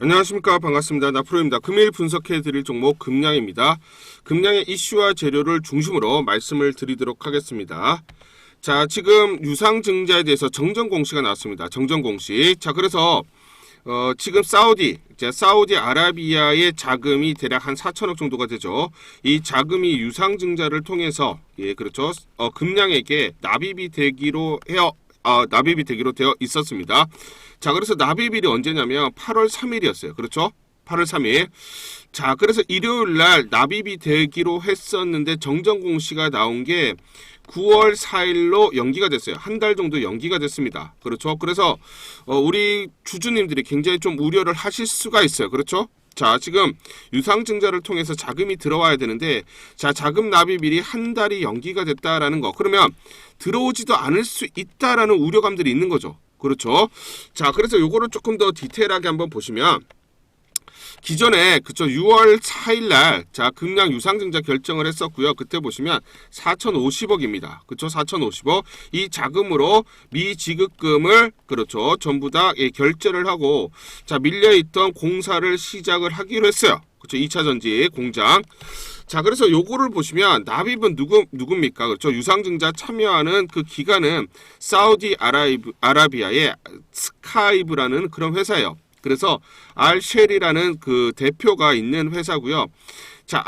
안녕하십니까, 반갑습니다. 나프로입니다. 금일 분석해드릴 종목 금량입니다. 금량의 이슈와 재료를 중심으로 말씀을 드리도록 하겠습니다. 자, 지금 유상증자에 대해서 정정 공시가 나왔습니다. 정정 공시. 자, 그래서 지금 사우디아라비아의 자금이 대략 한 4천억 정도가 되죠. 이 자금이 유상증자를 통해서 그렇죠. 금량에게 납입이 되기로 되어 있었습니다. 자, 그래서 납입일이 언제냐면 8월 3일이었어요. 그렇죠? 8월 3일. 자, 그래서 일요일 날 납입이 되기로 했었는데 정정 공시가 나온 게 9월 4일로 연기가 됐어요. 한 달 정도 연기가 됐습니다. 그렇죠? 그래서 우리 주주님들이 굉장히 좀 우려를 하실 수가 있어요. 그렇죠? 자, 지금 유상증자를 통해서 자금이 들어와야 되는데, 자, 자금 납입일이 한 달이 연기가 됐다라는 거. 그러면 들어오지도 않을 수 있다라는 우려감들이 있는 거죠. 그렇죠? 자, 그래서 요거를 조금 더 디테일하게 한번 보시면, 기존에 그쵸 6월 4일 날 자 금량 유상증자 결정을 했었고요. 그때 보시면 4,050억입니다. 그쵸 4,050억 이 자금으로 미지급금을 그렇죠 전부 다 결제를 하고 자 밀려있던 공사를 시작을 하기로 했어요. 그쵸 2차 전지 공장. 자, 그래서 요거를 보시면 납입은 누굽니까? 그렇죠? 유상증자 참여하는 그 기관은 사우디아라비아의 스카이브라는 그런 회사예요. 그래서 알쉘이라는 그 대표가 있는 회사고요. 자,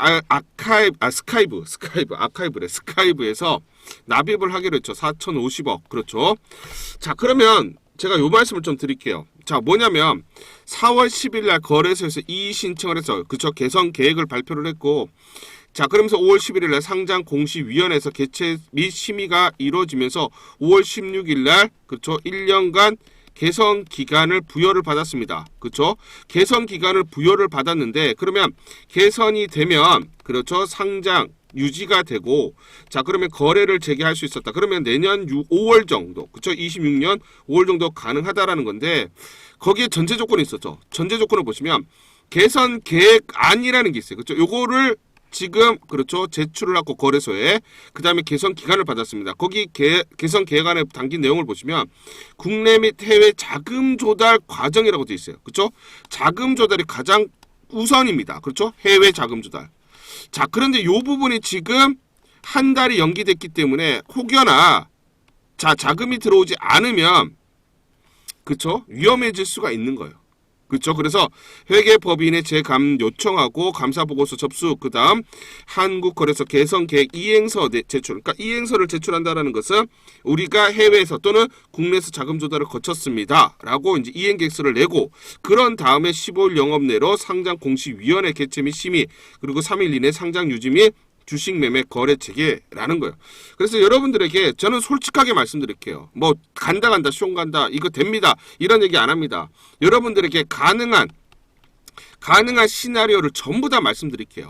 스카이브에서 납입을 하기로 했죠. 4,050억. 그렇죠? 자, 그러면 제가 요 말씀을 좀 드릴게요. 자, 뭐냐면 4월 10일 날 거래소에서 이의 신청을 해서 그쵸 개선 계획을 발표를 했고 자, 그러면서 5월 11일 날 상장 공시위원회에서 개최 및 심의가 이루어지면서 5월 16일 날 그쵸 1년간 개선 기간을 부여를 받았습니다. 그렇죠? 개선 기간을 부여를 받았는데 그러면 개선이 되면 그렇죠? 상장 유지가 되고 자 그러면 거래를 재개할 수 있었다. 그러면 내년 5월 정도 그렇죠? 26년 5월 정도 가능하다라는 건데 거기에 전제 조건이 있었죠. 전제 조건을 보시면 개선 계획안이라는 게 있어요. 그렇죠? 요거를 지금 그렇죠 제출을 하고 거래소에 그 다음에 개선 기간을 받았습니다. 거기 개선 계획안에 담긴 내용을 보시면 국내 및 해외 자금 조달 과정이라고 되어 있어요. 그렇죠? 자금 조달이 가장 우선입니다. 그렇죠? 해외 자금 조달. 자, 그런데 이 부분이 지금 한 달이 연기됐기 때문에 혹여나 자 자금이 들어오지 않으면 그렇죠? 위험해질 수가 있는 거예요. 그렇죠. 그래서 회계법인의 재감 요청하고 감사보고서 접수 그 다음 한국거래소 개선계획 이행서 제출. 그러니까 이행서를 제출한다는 것은 우리가 해외에서 또는 국내에서 자금 조달을 거쳤습니다. 라고 이제 이행계획서를 내고 그런 다음에 15일 영업 내로 상장 공시위원회 개최 및 심의 그리고 3일 이내 상장 유지 및 주식 매매 거래 체계라는 거예요. 그래서 여러분들에게 저는 솔직하게 말씀드릴게요. 뭐 간다 시험 간다 이거 됩니다. 이런 얘기 안 합니다. 여러분들에게 가능한 시나리오를 전부 다 말씀드릴게요.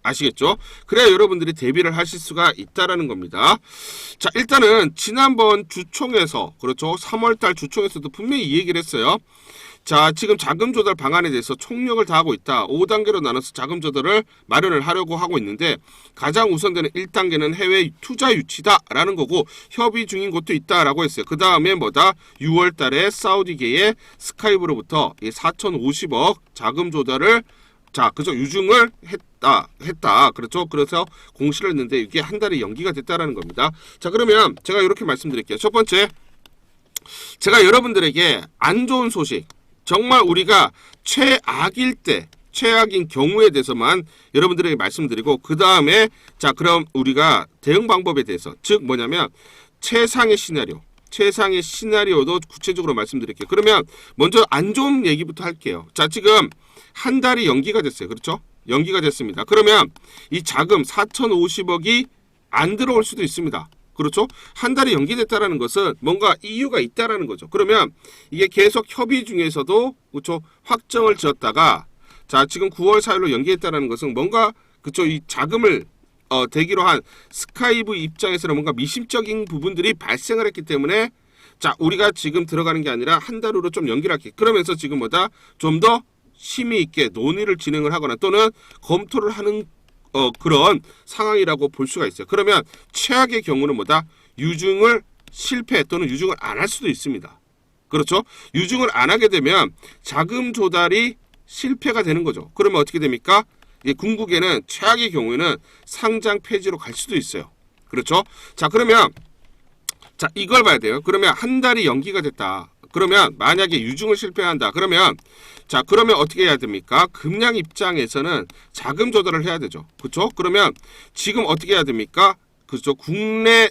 아시겠죠? 그래야 여러분들이 대비를 하실 수가 있다라는 겁니다. 자, 일단은 지난번 주총에서 그렇죠. 3월달 주총에서도 분명히 이 얘기를 했어요. 자, 지금 자금 조달 방안에 대해서 총력을 다하고 있다. 5단계로 나눠서 자금 조달을 마련을 하려고 하고 있는데 가장 우선되는 1단계는 해외 투자 유치다라는 거고 협의 중인 곳도 있다라고 했어요. 그 다음에 뭐다? 6월 달에 사우디계의 스카이브로부터 4,050억 자금 조달을 자, 그죠? 유증을 했다. 그렇죠? 그래서 공시를 했는데 이게 한 달이 연기가 됐다라는 겁니다. 자, 그러면 제가 이렇게 말씀드릴게요. 첫 번째, 제가 여러분들에게 안 좋은 소식, 정말 우리가 최악인 경우에 대해서만 여러분들에게 말씀드리고 그 다음에 자 그럼 우리가 대응 방법에 대해서 즉 뭐냐면 최상의 시나리오도 구체적으로 말씀드릴게요. 그러면 먼저 안 좋은 얘기부터 할게요. 자, 지금 한 달이 연기가 됐어요. 그렇죠? 연기가 됐습니다. 그러면 이 자금 4,050억이 안 들어올 수도 있습니다. 그렇죠? 한 달이 연기됐다라는 것은 뭔가 이유가 있다라는 거죠. 그러면 이게 계속 협의 중에서도 그렇죠? 확정을 지었다가 자, 지금 9월 4일로 연기했다라는 것은 뭔가 그렇죠? 이 자금을 되기로 한 스카이브 입장에서는 뭔가 미심적인 부분들이 발생을 했기 때문에 자, 우리가 지금 들어가는 게 아니라 한 달 후로 좀 연기를 할게. 그러면서 지금 뭐다? 좀 더 심의 있게 논의를 진행을 하거나 또는 검토를 하는 그런 상황이라고 볼 수가 있어요. 그러면 최악의 경우는 뭐다? 유증을 실패 또는 유증을 안 할 수도 있습니다. 그렇죠? 유증을 안 하게 되면 자금 조달이 실패가 되는 거죠. 그러면 어떻게 됩니까? 궁극에는 최악의 경우에는 상장 폐지로 갈 수도 있어요. 그렇죠? 자, 그러면 자, 이걸 봐야 돼요. 그러면 한 달이 연기가 됐다. 그러면 만약에 유증을 실패한다. 그러면 자, 그러면 어떻게 해야 됩니까? 금양 입장에서는 자금 조달을 해야 되죠. 그렇죠? 그러면 지금 어떻게 해야 됩니까? 그렇죠? 국내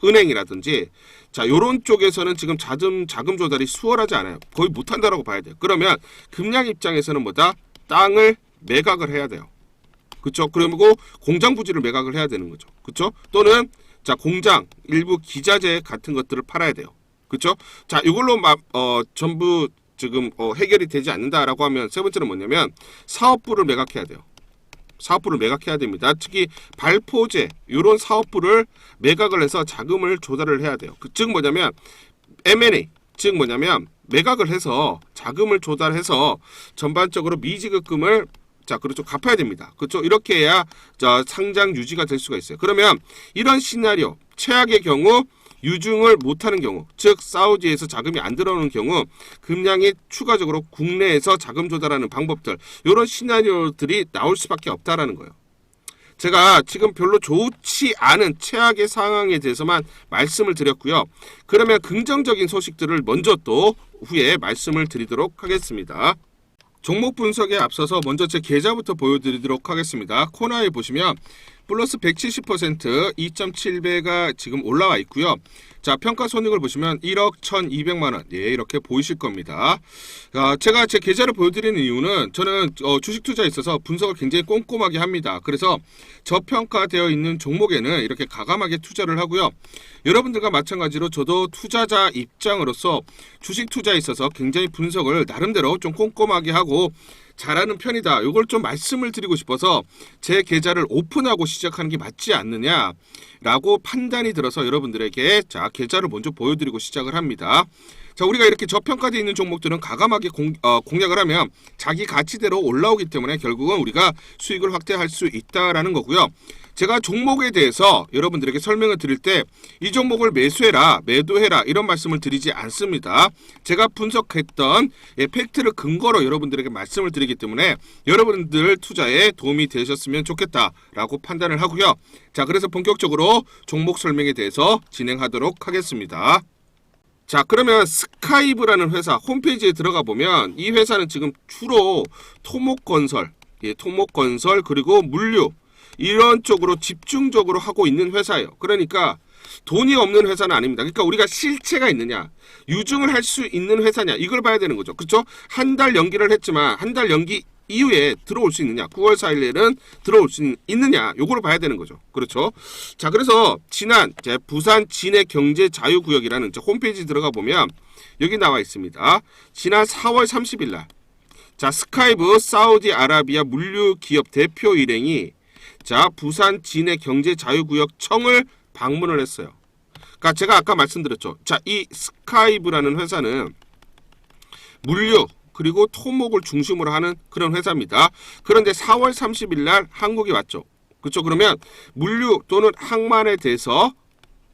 은행이라든지 자, 요런 쪽에서는 지금 자금 조달이 수월하지 않아요. 거의 못한다라고 봐야 돼요. 그러면 금양 입장에서는 뭐다? 땅을 매각을 해야 돼요. 그렇죠? 그리고 공장 부지를 매각을 해야 되는 거죠. 그렇죠? 또는 자, 공장, 일부 기자재 같은 것들을 팔아야 돼요. 그렇죠? 자, 이걸로 전부 지금 해결이 되지 않는다라고 하면 세 번째는 뭐냐면 사업부를 매각해야 돼요. 사업부를 매각해야 됩니다. 특히 발포제 이런 사업부를 매각을 해서 자금을 조달을 해야 돼요. 즉 뭐냐면 M&A, 즉 뭐냐면 매각을 해서 자금을 조달해서 전반적으로 미지급금을 자, 그렇죠. 갚아야 됩니다. 그렇죠. 이렇게 해야 자, 상장 유지가 될 수가 있어요. 그러면 이런 시나리오, 최악의 경우 유증을 못하는 경우, 즉 사우디에서 자금이 안 들어오는 경우 금양이 추가적으로 국내에서 자금 조달하는 방법들, 이런 시나리오들이 나올 수밖에 없다라는 거예요. 제가 지금 별로 좋지 않은 최악의 상황에 대해서만 말씀을 드렸고요. 그러면 긍정적인 소식들을 먼저 또 후에 말씀을 드리도록 하겠습니다. 종목 분석에 앞서서 먼저 제 계좌부터 보여드리도록 하겠습니다. 코나에 보시면 플러스 170% 2.7배가 지금 올라와 있고요. 자, 평가 손익을 보시면 1억 1,200만원. 예, 이렇게 보이실 겁니다. 제가 제 계좌를 보여드리는 이유는 저는 주식 투자에 있어서 분석을 굉장히 꼼꼼하게 합니다. 그래서 저평가되어 있는 종목에는 이렇게 과감하게 투자를 하고요. 여러분들과 마찬가지로 저도 투자자 입장으로서 주식 투자에 있어서 굉장히 분석을 나름대로 좀 꼼꼼하게 하고 잘하는 편이다. 이걸 좀 말씀을 드리고 싶어서 제 계좌를 오픈하고 시작하는 게 맞지 않느냐라고 판단이 들어서 여러분들에게 자, 계좌를 먼저 보여드리고 시작을 합니다. 자, 우리가 이렇게 저평가되어 있는 종목들은 과감하게 공략을 하면 자기 가치대로 올라오기 때문에 결국은 우리가 수익을 확대할 수 있다라는 거고요. 제가 종목에 대해서 여러분들에게 설명을 드릴 때 이 종목을 매수해라, 매도해라 이런 말씀을 드리지 않습니다. 제가 분석했던 팩트를 근거로 여러분들에게 말씀을 드리기 때문에 여러분들 투자에 도움이 되셨으면 좋겠다라고 판단을 하고요. 자, 그래서 본격적으로 종목 설명에 대해서 진행하도록 하겠습니다. 자, 그러면 스카이브라는 회사 홈페이지에 들어가 보면 이 회사는 지금 주로 토목건설, 토목건설 그리고 물류 이런 쪽으로 집중적으로 하고 있는 회사예요. 그러니까 돈이 없는 회사는 아닙니다. 그러니까 우리가 실체가 있느냐, 유증을 할 수 있는 회사냐 이걸 봐야 되는 거죠. 그렇죠? 한 달 연기를 했지만 한 달 연기 이후에 들어올 수 있느냐, 9월 4일에는 들어올 수 있느냐 요거를 봐야 되는 거죠. 그렇죠? 자, 그래서 지난 부산 진해 경제 자유구역이라는 홈페이지 들어가 보면 여기 나와 있습니다. 지난 4월 30일 날 자, 스카이브 사우디아라비아 물류기업 대표 일행이 자, 부산 진해 경제 자유구역청을 방문을 했어요. 그러니까 제가 아까 말씀드렸죠. 자, 이 스카이브라는 회사는 물류 그리고 토목을 중심으로 하는 그런 회사입니다. 그런데 4월 30일 날 한국에 왔죠. 그렇죠? 그러면 물류 또는 항만에 대해서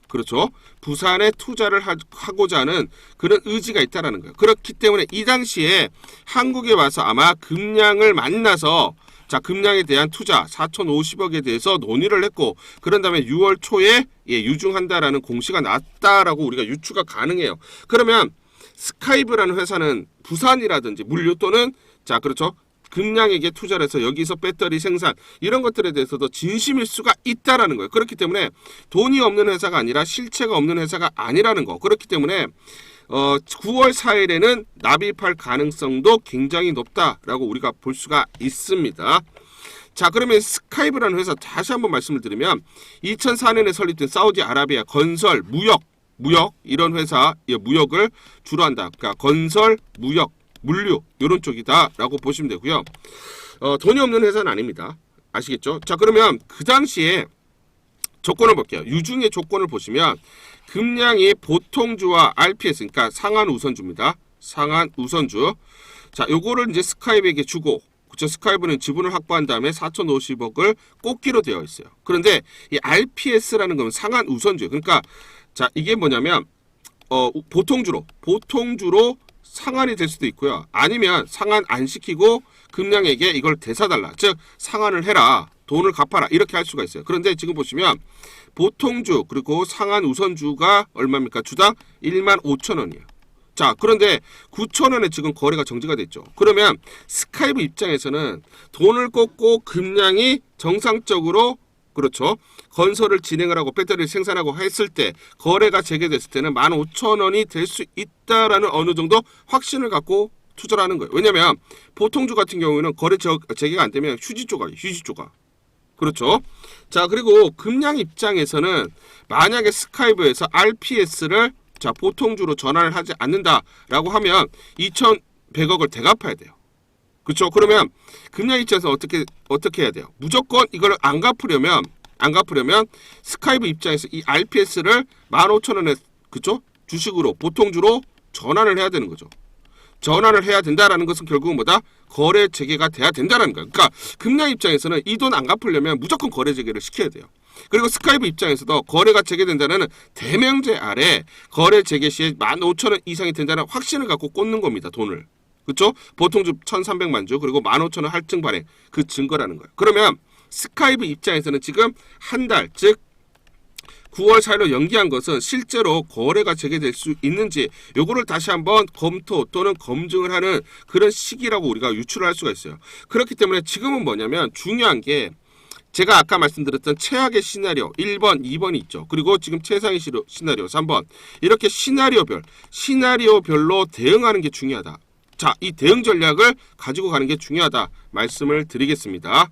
그렇죠? 부산에 투자를 하고자 하는 그런 의지가 있다라는 거예요. 그렇기 때문에 이 당시에 한국에 와서 아마 금양을 만나서 자, 금양에 대한 투자 4,050억에 대해서 논의를 했고 그런 다음에 6월 초에 유증한다라는 공시가 났다라고 우리가 유추가 가능해요. 그러면 스카이브라는 회사는 부산이라든지 물류 또는 자, 그렇죠? 금양에게 투자를 해서 여기서 배터리 생산 이런 것들에 대해서도 진심일 수가 있다라는 거예요. 그렇기 때문에 돈이 없는 회사가 아니라 실체가 없는 회사가 아니라는 거. 그렇기 때문에 9월 4일에는 납입할 가능성도 굉장히 높다라고 우리가 볼 수가 있습니다. 자, 그러면 스카이브라는 회사 다시 한번 말씀을 드리면 2004년에 설립된 사우디아라비아 건설, 무역 이런 회사 무역을 주로 한다. 그러니까 건설, 무역, 물류 이런 쪽이다라고 보시면 되고요. 돈이 없는 회사는 아닙니다. 아시겠죠? 자, 그러면 그 당시에 조건을 볼게요. 유증의 조건을 보시면 금양이 보통주와 RPS, 그러니까 상한 우선주입니다. 상한 우선주. 자, 요거를 이제 스카이브에게 주고, 그쵸? 스카이브는 지분을 확보한 다음에 4,050억을 꽂기로 되어 있어요. 그런데 이 RPS라는 건 상한 우선주. 그러니까 자, 이게 뭐냐면 보통주로 상환이 될 수도 있고요. 아니면 상환 안 시키고 금량에게 이걸 되사달라. 즉 상환을 해라. 돈을 갚아라. 이렇게 할 수가 있어요. 그런데 지금 보시면 보통주 그리고 상환 우선주가 얼마입니까? 주당 15,000원이에요. 자, 그런데 9,000원에 지금 거래가 정지가 됐죠. 그러면 스카이브 입장에서는 돈을 꽂고 금량이 정상적으로 그렇죠. 건설을 진행을 하고 배터리를 생산하고 했을 때 거래가 재개됐을 때는 15,000원이 될 수 있다라는 어느 정도 확신을 갖고 투자를 하는 거예요. 왜냐면 보통주 같은 경우에는 거래 재개가 안 되면 휴지 조각. 그렇죠. 자, 그리고 금량 입장에서는 만약에 스카이브에서 RPS를 자, 보통주로 전환을 하지 않는다라고 하면 2,100억을 대갚아야 돼요. 그렇죠. 그러면 금량 입장에서 어떻게 해야 돼요? 무조건 이걸 안 갚으려면 스카이브 입장에서 이 RPS를 15,000원에 그렇죠? 주식으로 보통주로 전환을 해야 되는 거죠. 전환을 해야 된다라는 것은 결국은 뭐다? 거래 재개가 돼야 된다는 거예요. 그러니까 금량 입장에서는 이 돈 안 갚으려면 무조건 거래 재개를 시켜야 돼요. 그리고 스카이브 입장에서도 거래가 재개된다는 대명제 아래 거래 재개 시에 15,000원 이상이 된다는 확신을 갖고 꽂는 겁니다. 돈을. 그렇죠? 보통주 1,300만 주 그리고 15,000원 할증 발행 그 증거라는 거예요. 그러면 스카이브 입장에서는 지금 한 달 즉 9월 4일로 연기한 것은 실제로 거래가 재개될 수 있는지 요거를 다시 한번 검토 또는 검증을 하는 그런 시기라고 우리가 유추를 할 수가 있어요. 그렇기 때문에 지금은 뭐냐면 중요한 게 제가 아까 말씀드렸던 최악의 시나리오 1번, 2번이 있죠. 그리고 지금 최상의 시나리오 3번 이렇게 시나리오별로 대응하는 게 중요하다. 자, 이 대응 전략을 가지고 가는 게 중요하다 말씀을 드리겠습니다.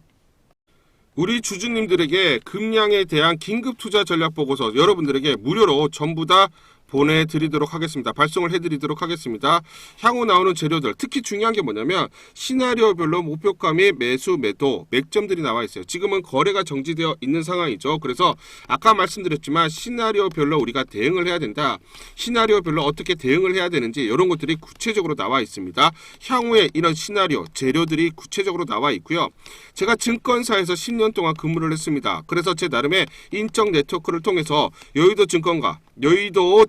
우리 주주님들에게 금량에 대한 긴급 투자 전략 보고서 여러분들에게 무료로 전부 다 보내드리도록 하겠습니다. 발송을 해드리도록 하겠습니다. 향후 나오는 재료들 특히 중요한 게 뭐냐면 시나리오별로 목표가 및 매수 매도 맥점들이 나와 있어요. 지금은 거래가 정지되어 있는 상황이죠. 그래서 아까 말씀드렸지만 시나리오별로 우리가 대응을 해야 된다. 시나리오별로 어떻게 대응을 해야 되는지 이런 것들이 구체적으로 나와 있습니다. 향후에 이런 시나리오 재료들이 구체적으로 나와 있고요. 제가 증권사에서 10년 동안 근무를 했습니다. 그래서 제 나름의 인적 네트워크를 통해서 여의도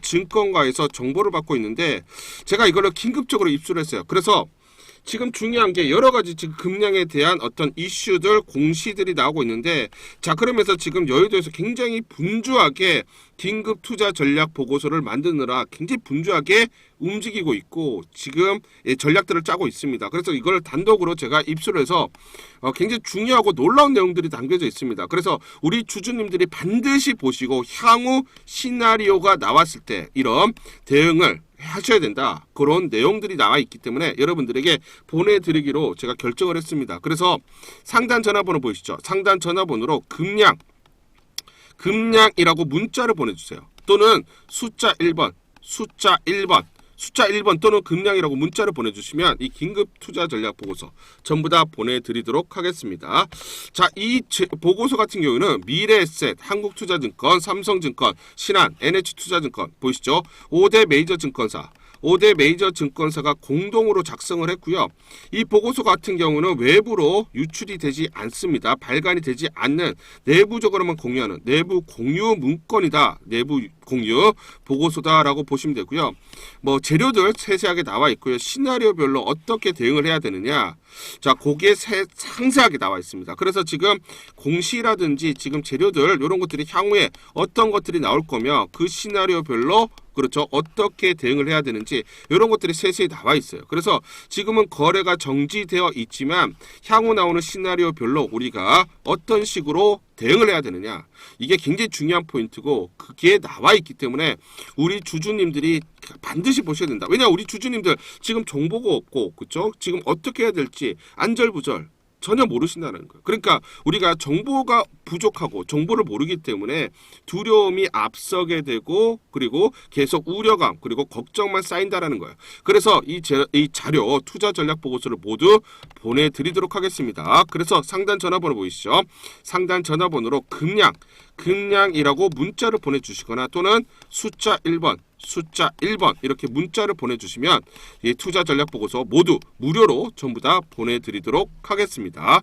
증권가에서 정보를 받고 있는데 제가 이걸로 긴급적으로 입수를 했어요. 그래서 지금 중요한 게 여러 가지 지금 금량에 대한 어떤 이슈들, 공시들이 나오고 있는데 자, 그러면서 지금 여의도에서 굉장히 분주하게 긴급 투자 전략 보고서를 만드느라 굉장히 분주하게 움직이고 있고 지금 전략들을 짜고 있습니다. 그래서 이걸 단독으로 제가 입수를 해서 굉장히 중요하고 놀라운 내용들이 담겨져 있습니다. 그래서 우리 주주님들이 반드시 보시고 향후 시나리오가 나왔을 때 이런 대응을 하셔야 된다. 그런 내용들이 나와 있기 때문에 여러분들에게 보내드리기로 제가 결정을 했습니다. 그래서 상단 전화번호 보이시죠? 상단 전화번호로 금량이라고 문자를 보내주세요. 또는 숫자 1번 또는 금량이라고 문자를 보내주시면 이 긴급 투자 전략 보고서 전부 다 보내드리도록 하겠습니다. 자, 이 보고서 같은 경우는 미래에셋, 한국투자증권, 삼성증권, 신한, NH투자증권 보이시죠? 5대 메이저 증권사가 공동으로 작성을 했고요. 이 보고서 같은 경우는 외부로 유출이 되지 않습니다. 발간이 되지 않는 내부적으로만 공유하는 내부 공유 문건이다. 내부 공유 보고서다라고 보시면 되고요. 뭐 재료들 세세하게 나와 있고요. 시나리오별로 어떻게 대응을 해야 되느냐. 자, 거기에 상세하게 나와 있습니다. 그래서 지금 공시라든지 지금 재료들 이런 것들이 향후에 어떤 것들이 나올 거며 그 시나리오별로 그렇죠. 어떻게 대응을 해야 되는지 이런 것들이 세세히 나와 있어요. 그래서 지금은 거래가 정지되어 있지만 향후 나오는 시나리오별로 우리가 어떤 식으로 대응을 해야 되느냐. 이게 굉장히 중요한 포인트고 그게 나와 있기 때문에 우리 주주님들이 반드시 보셔야 된다. 왜냐 우리 주주님들 지금 정보가 없고 그렇죠? 지금 어떻게 해야 될지 안절부절 전혀 모르신다는 거예요. 그러니까 우리가 정보가 부족하고 정보를 모르기 때문에 두려움이 앞서게 되고 그리고 계속 우려감 그리고 걱정만 쌓인다라는 거예요. 그래서 이 자료 투자 전략 보고서를 모두 보내드리도록 하겠습니다. 그래서 상단 전화번호 보이시죠? 상단 전화번호로 금량이라고 문자를 보내주시거나 또는 숫자 1번 이렇게 문자를 보내주시면 이 투자 전략 보고서 모두 무료로 전부 다 보내드리도록 하겠습니다.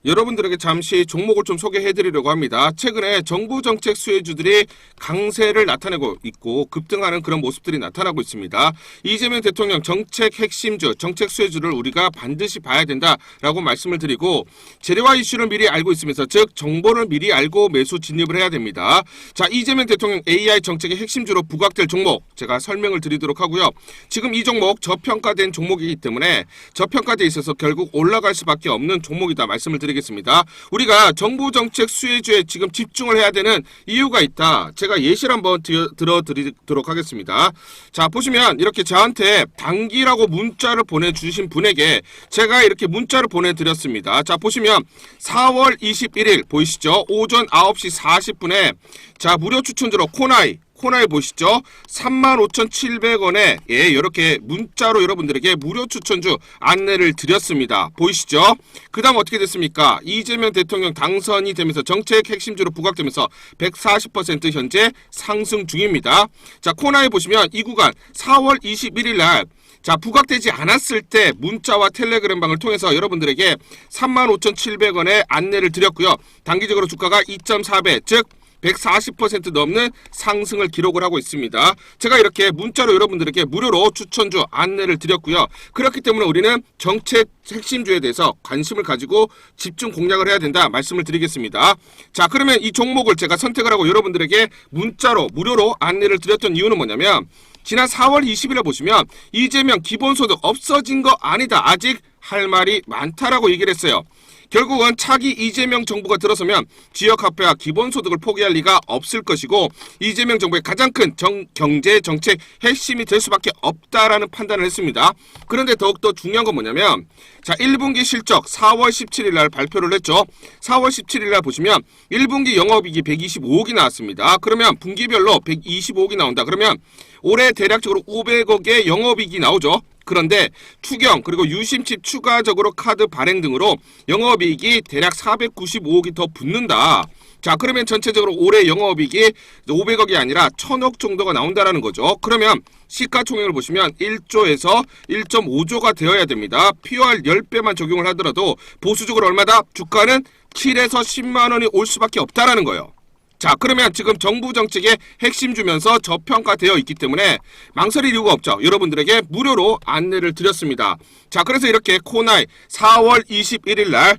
여러분들에게 잠시 종목을 좀 소개해드리려고 합니다. 최근에 정부 정책 수혜주들이 강세를 나타내고 있고 급등하는 그런 모습들이 나타나고 있습니다. 이재명 대통령 정책 핵심주, 정책 수혜주를 우리가 반드시 봐야 된다라고 말씀을 드리고 재료와 이슈를 미리 알고 있으면서 즉 정보를 미리 알고 매수 진입을 해야 됩니다. 자, 이재명 대통령 AI 정책의 핵심주로 부각될 종목 제가 설명을 드리도록 하고요. 지금 이 종목 저평가된 종목이기 때문에 저평가돼 있어서 결국 올라갈 수밖에 없는 종목이다 말씀을 드리겠습니다. 우리가 정부 정책 수혜주에 지금 집중을 해야 되는 이유가 있다. 제가 예시를 한번 들어드리도록 하겠습니다. 자, 보시면 이렇게 저한테 단기라고 문자를 보내주신 분에게 제가 이렇게 문자를 보내드렸습니다. 자, 보시면 4월 21일 보이시죠? 오전 9시 40분에 자, 무료 추천주로 코나이 보시죠? 35,700원에 예, 이렇게 문자로 여러분들에게 무료 추천주 안내를 드렸습니다. 보이시죠? 그 다음 어떻게 됐습니까? 이재명 대통령 당선이 되면서 정책 핵심주로 부각되면서 140% 현재 상승 중입니다. 자, 코나이 보시면 이 구간 4월 21일 날 자, 부각되지 않았을 때 문자와 텔레그램방을 통해서 여러분들에게 35,700원에 안내를 드렸고요. 단기적으로 주가가 2.4배, 즉 140% 넘는 상승을 기록을 하고 있습니다. 제가 이렇게 문자로 여러분들에게 무료로 추천주 안내를 드렸고요. 그렇기 때문에 우리는 정책 핵심주에 대해서 관심을 가지고 집중 공략을 해야 된다 말씀을 드리겠습니다. 자, 그러면 이 종목을 제가 선택을 하고 여러분들에게 문자로 무료로 안내를 드렸던 이유는 뭐냐면 지난 4월 20일에 보시면 이재명 기본소득 없어진 거 아니다. 아직 할 말이 많다라고 얘기를 했어요. 결국은 차기 이재명 정부가 들어서면 지역화폐와 기본소득을 포기할 리가 없을 것이고 이재명 정부의 가장 큰 경제 정책 핵심이 될 수밖에 없다라는 판단을 했습니다. 그런데 더욱더 중요한 건 뭐냐면 자, 1분기 실적 4월 17일 날 발표를 했죠. 4월 17일 날 보시면 1분기 영업이익이 125억이 나왔습니다. 그러면 분기별로 125억이 나온다. 그러면 올해 대략적으로 500억의 영업이익이 나오죠. 그런데 투경 그리고 유심칩 추가적으로 카드 발행 등으로 영업이익이 대략 495억이 더 붙는다. 자, 그러면 전체적으로 올해 영업이익이 500억이 아니라 1000억 정도가 나온다라는 거죠. 그러면 시가총액을 보시면 1조에서 1.5조가 되어야 됩니다. POR 10배만 적용을 하더라도 보수적으로 얼마다? 주가는 7에서 10만 원이 올 수밖에 없다라는 거예요. 자, 그러면 지금 정부 정책의 핵심 주면서 저평가되어 있기 때문에 망설일 이유가 없죠. 여러분들에게 무료로 안내를 드렸습니다. 자, 그래서 이렇게 코나이 4월 21일 날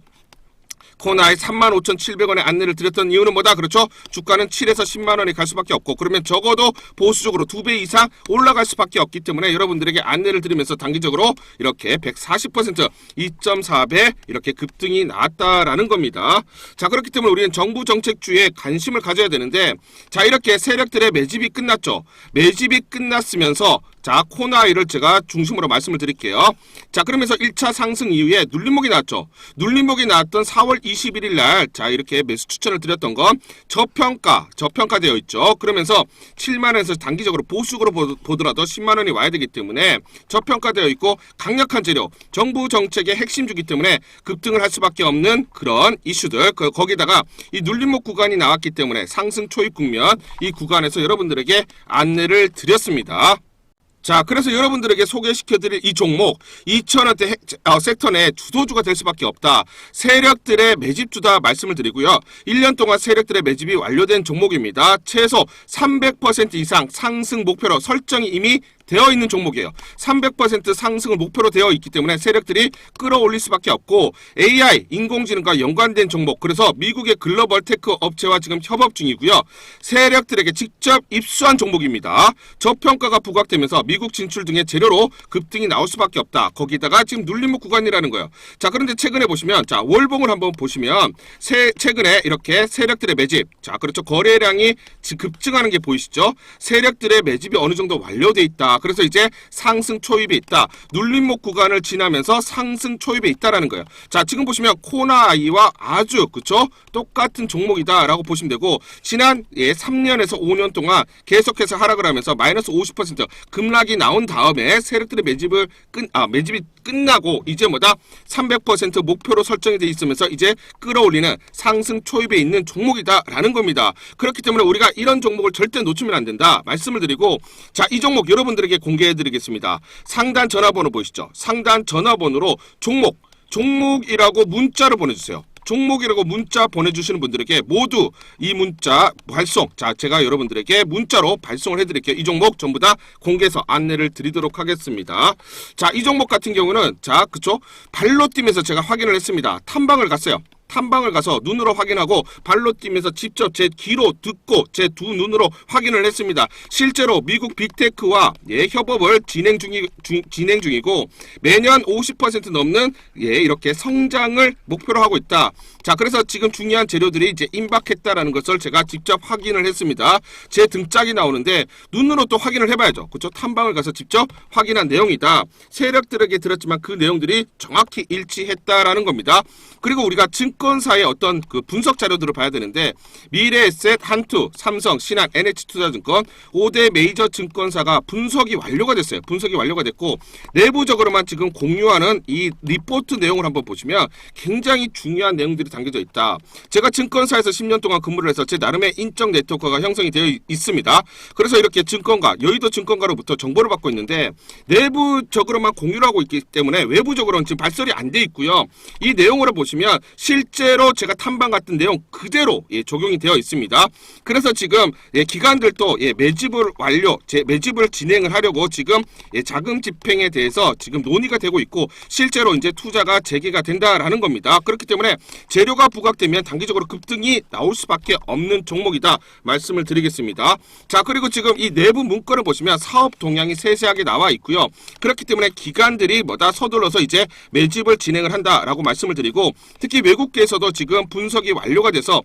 코나이 35,700원에 안내를 드렸던 이유는 뭐다? 그렇죠? 주가는 7에서 10만 원이 갈 수밖에 없고 그러면 적어도 보수적으로 2배 이상 올라갈 수밖에 없기 때문에 여러분들에게 안내를 드리면서 단기적으로 이렇게 140% 2.4배 이렇게 급등이 나왔다라는 겁니다. 자, 그렇기 때문에 우리는 정부 정책주에 관심을 가져야 되는데 자, 이렇게 세력들의 매집이 끝났죠. 매집이 끝났으면서 자, 코나이를 제가 중심으로 말씀을 드릴게요. 자, 그러면서 1차 상승 이후에 눌림목이 나왔죠. 눌림목이 나왔던 4월 21일 날 자, 이렇게 매수 추천을 드렸던 건 저평가되어 있죠. 그러면서 7만 원에서 단기적으로 보수적으로 보더라도 10만 원이 와야 되기 때문에 저평가되어 있고 강력한 재료, 정부 정책의 핵심주기 때문에 급등을 할 수밖에 없는 그런 이슈들 거기다가 이 눌림목 구간이 나왔기 때문에 상승 초입 국면 이 구간에서 여러분들에게 안내를 드렸습니다. 자, 그래서 여러분들에게 소개시켜드릴 이 종목 2,000원대 섹터 내 주도주가 될 수밖에 없다. 세력들의 매집주다 말씀을 드리고요. 1년 동안 세력들의 매집이 완료된 종목입니다. 최소 300% 이상 상승 목표로 설정이 이미 되어 있는 종목이에요. 300% 상승을 목표로 되어 있기 때문에 세력들이 끌어올릴 수밖에 없고 AI, 인공지능과 연관된 종목 그래서 미국의 글로벌 테크 업체와 지금 협업 중이고요. 세력들에게 직접 입수한 종목입니다. 저평가가 부각되면서 미국 진출 등의 재료로 급등이 나올 수밖에 없다. 거기다가 지금 눌림목 구간이라는 거예요. 자, 그런데 최근에 보시면 자, 월봉을 한번 보시면 최근에 이렇게 세력들의 매집 자, 그렇죠. 거래량이 급증하는 게 보이시죠? 세력들의 매집이 어느 정도 완료돼 있다. 그래서 이제 상승 초입에 있다. 눌림목 구간을 지나면서 상승 초입에 있다라는 거예요. 자, 지금 보시면 코나이와 아주 그쵸? 똑같은 종목이다라고 보시면 되고 지난 3년에서 5년 동안 계속해서 하락을 하면서 마이너스 50% 급락이 나온 다음에 세력들의 매집이 끝나고 이제 뭐다? 300% 목표로 설정이 돼 있으면서 이제 끌어올리는 상승 초입에 있는 종목이다라는 겁니다. 그렇기 때문에 우리가 이런 종목을 절대 놓치면 안 된다 말씀을 드리고 자, 이 종목 여러분들에게 공개해 드리겠습니다. 상단 전화번호 보이시죠? 상단 전화번호로 종목이라고 문자를 보내주세요. 종목이라고 문자 보내주시는 분들에게 모두 이 문자 발송, 자 제가 여러분들에게 문자로 발송을 해드릴게요. 이 종목 전부 다 공개해서 안내를 드리도록 하겠습니다. 자, 이 종목 같은 경우는 자 그쵸, 발로 뛰면서 제가 확인을 했습니다. 탐방을 갔어요. 탐방을 가서 눈으로 확인하고 발로 뛰면서 직접 제 귀로 듣고 제 두 눈으로 확인을 했습니다. 실제로 미국 빅테크와 협업을 진행 중이고 매년 50% 넘는 이렇게 성장을 목표로 하고 있다. 자, 그래서 지금 중요한 재료들이 이제 임박했다라는 것을 제가 직접 확인을 했습니다. 제 등짝이 나오는데 눈으로 또 확인을 해봐야죠. 그렇죠? 탐방을 가서 직접 확인한 내용이다. 세력들에게 들었지만 그 내용들이 정확히 일치했다라는 겁니다. 그리고 우리가 증권사의 어떤 그 분석 자료들을 봐야 되는데 미래에셋, 한투, 삼성, 신한, NH투자증권 5대 메이저 증권사가 분석이 완료가 됐어요. 분석이 완료가 됐고 내부적으로만 지금 공유하는 이 리포트 내용을 한번 보시면 굉장히 중요한 내용들이 담겨져 있다. 제가 증권사에서 10년 동안 근무를 해서 제 나름의 인적 네트워크가 형성이 되어 있습니다. 그래서 이렇게 증권가, 여의도 증권가로부터 정보를 받고 있는데 내부적으로만 공유를 하고 있기 때문에 외부적으로는 지금 발설이 안 돼 있고요. 이 내용으로 보시면 실제로 제가 탐방 같은 내용 그대로 적용이 되어 있습니다. 그래서 지금 기관들도 매집을 매집을 진행을 하려고 지금 자금 집행에 대해서 지금 논의가 되고 있고 실제로 이제 투자가 재개가 된다라는 겁니다. 그렇기 때문에 재료가 부각되면 단기적으로 급등이 나올 수밖에 없는 종목이다 말씀을 드리겠습니다. 자, 그리고 지금 이 내부 문건을 보시면 사업 동향이 세세하게 나와 있고요. 그렇기 때문에 기관들이 서둘러서 이제 매집을 진행을 한다라고 말씀을 드리고 특히 외국계에서도 지금 분석이 완료가 돼서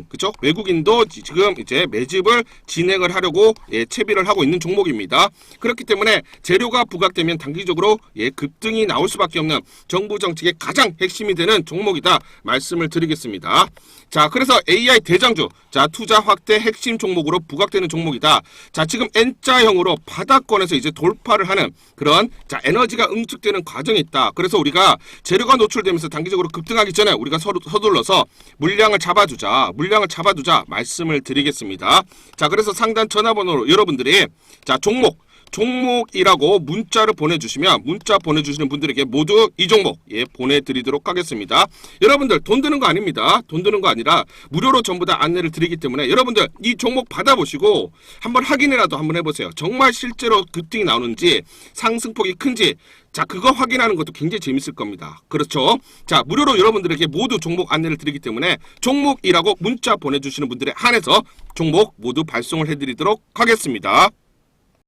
그쵸? 외국인도 지금 이제 매집을 진행을 하려고 채비를 하고 있는 종목입니다. 그렇기 때문에 재료가 부각되면 단기적으로 급등이 나올 수밖에 없는 정부 정책의 가장 핵심이 되는 종목이다 말씀을 드리겠습니다. 자, 그래서 AI 대장주, 자 투자 확대 핵심 종목으로 부각되는 종목이다. 자, 지금 N자형으로 바닥권에서 이제 돌파를 하는 그런 에너지가 응축되는 과정이 있다. 그래서 우리가 재료가 노출되면서 단기적으로 급등하기 전에 우리가 서둘러서 물량을 잡아두자 말씀을 드리겠습니다. 자, 그래서 상단 전화번호로 여러분들이 자 종목이라고 문자를 보내주시면 문자 보내주시는 분들에게 모두 이 종목 보내드리도록 하겠습니다. 여러분들 돈 드는 거 아닙니다. 돈 드는 거 아니라 무료로 전부 다 안내를 드리기 때문에 여러분들 이 종목 받아보시고 한번 확인이라도 한번 해보세요. 정말 실제로 급등이 나오는지 상승폭이 큰지 자, 그거 확인하는 것도 굉장히 재밌을 겁니다. 그렇죠? 자, 무료로 여러분들에게 모두 종목 안내를 드리기 때문에 종목이라고 문자 보내주시는 분들에 한해서 종목 모두 발송을 해드리도록 하겠습니다.